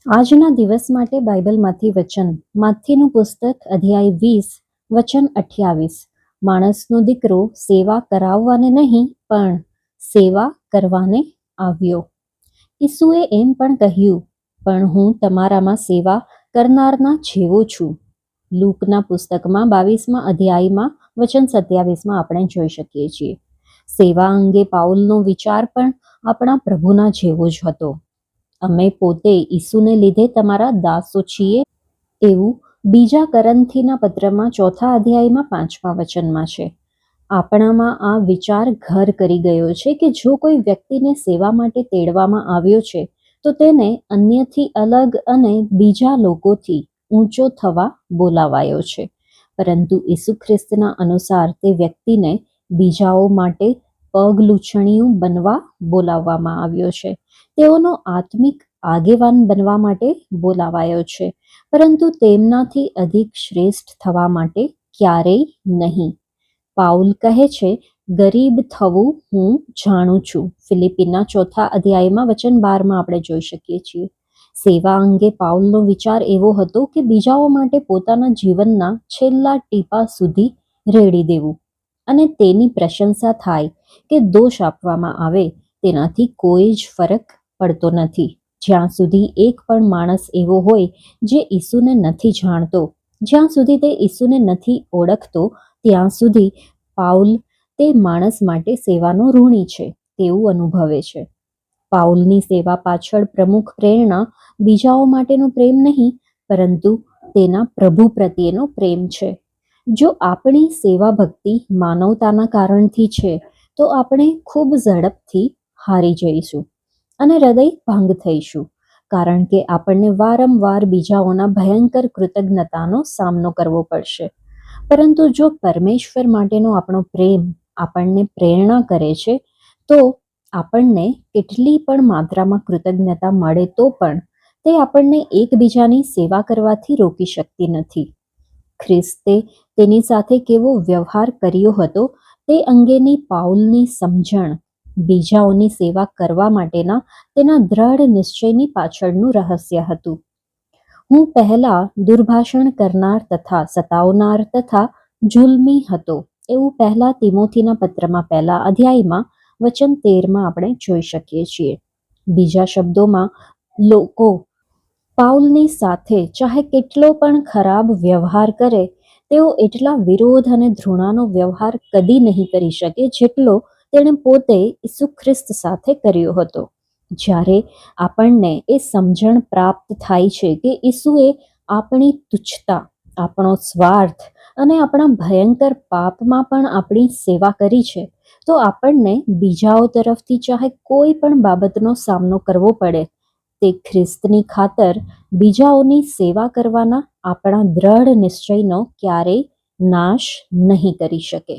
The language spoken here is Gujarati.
આજના દિવસ માટે બાઇબલમાંથી વચન માથીનું પુસ્તક અધ્યાય 20 વચન 28. માણસનો દીકરો સેવા કરાવવાને નહીં પણ સેવા કરવાને આવ્યો. ઈસુએ એમ પણ કહ્યું, પણ હું તમારામાં સેવા કરનારના જેવો છું. લૂકના પુસ્તકમાં 22મા અધ્યાયમાં વચન 27માં આપણે જોઈ શકીએ છીએ. સેવા અંગે પાઉલનો વિચાર પણ આપણા પ્રભુના જેવો જ હતો. અમે પોતે ઈસુને લીધે તમારા દાસો છીએ એવું બીજા કરન્થીના પત્રમાં 4થા અધ્યાયમાં 5મા વચનમાં છે. આપણામાં આ વિચાર ઘર કરી ગયો છે કે જો કોઈ વ્યક્તિને સેવા માટે તેડવામાં આવ્યો છે તો તેને અન્યથી અલગ અને બીજા લોકોથી ઊંચો થવા બોલાવાયો છે, પરંતુ ઈસુ ખ્રિસ્તના અનુસાર તે વ્યક્તિને બીજાઓ માટે પગલૂછણિયું બનવા બોલાવવામાં આવ્યો છે. તેઓનો આત્મિક આગેવાન બનવા માટે બોલાવાયો છે, પરંતુ તેમનાથી અધિક શ્રેષ્ઠ થવા માટે ક્યારેય નહીં. પાઉલ કહે છે, ગરીબ થવું હું જાણું છું. ફિલિપીના 4થા અધ્યાયમાં વચન 12માં આપણે જોઈ શકીએ છીએ. સેવા અંગે પાઉલનો વિચાર એવો હતો કે બીજાઓ માટે પોતાના જીવનના છેલ્લા ટીપા સુધી રેડી દેવું, અને તેની પ્રશંસા થાય કે દોષ આપવામાં આવે તેનાથી કોઈ જ ફરક પડતો નથી. જ્યાં સુધી એક પણ માણસ એવો હોય જે ઈસુને નથી જાણતો, જ્યાં સુધી તે ઈસુને નથી ઓળખતો, ત્યાં સુધી પાઉલ તે માણસ માટે સેવાનો ઋણી છે તેવું અનુભવે છે. પાઉલની સેવા પાછળ પ્રમુખ પ્રેરણા બીજાઓ માટેનો પ્રેમ નહીં, પરંતુ તેના પ્રભુ પ્રત્યેનો પ્રેમ છે. જો આપણી સેવા ભક્તિ માનવતાના કારણથી છે તો આપણે ખૂબ ઝડપથી હારી જઈશું અને હૃદય ભંગ થઈશું, કારણ કે આપણને વારંવાર બીજાઓના ભયંકર કૃતજ્ઞતાનો સામનો કરવો પડશે. પરંતુ જો પરમેશ્વર માટેનો આપણો પ્રેમ આપણને પ્રેરણા કરે છે તો આપણને કેટલી પણ માત્રામાં કૃતજ્ઞતા મળે તો પણ તે આપણને એકબીજાની સેવા કરવાથી રોકી શકતી નથી. ખ્રિસ્તે તેની સાથે કેવો વ્યવહાર કર્યો હતો તે અંગેની પાઉલની સમજણ બીજાઓની સેવા કરવા માટેના તેના દ્રઢ નિશ્ચયની પાછળનું રહસ્ય હતું. હું પહેલા દુર્ભાષણ કરનાર તથા સતાવનાર તથા જુલ્મી હતો એવું પહેલા તિમોથીના પત્રમાં 1 અધ્યાયમાં વચન 13માં આપણે જોઈ શકીએ છીએ. બીજા શબ્દોમાં, લોકો પાઉલની સાથે ચાહે કેટલો પણ ખરાબ વ્યવહાર કરે, તેઓ એટલા વિરોધ અને ધૃણાનો વ્યવહાર કદી નહીં કરી શકે જેટલો તેણે પોતે ઈસુ ખ્રિસ્ત સાથે કર્યો હતો. જ્યારે આપણને એ સમજણ પ્રાપ્ત થાય છે કે ઈસુએ આપણી તુચ્છતા, આપણો સ્વાર્થ અને આપણા ભયંકર પાપમાં પણ આપણી સેવા કરી છે, તો આપણને બીજાઓ તરફથી ચાહે કોઈ પણ બાબતનો સામનો કરવો પડે, તે ખ્રિસ્તની ખાતર બીજાઓની સેવા કરવાના આપણા દ્રઢ નિશ્ચયનો ક્યારેય નાશ નહીં કરી શકે.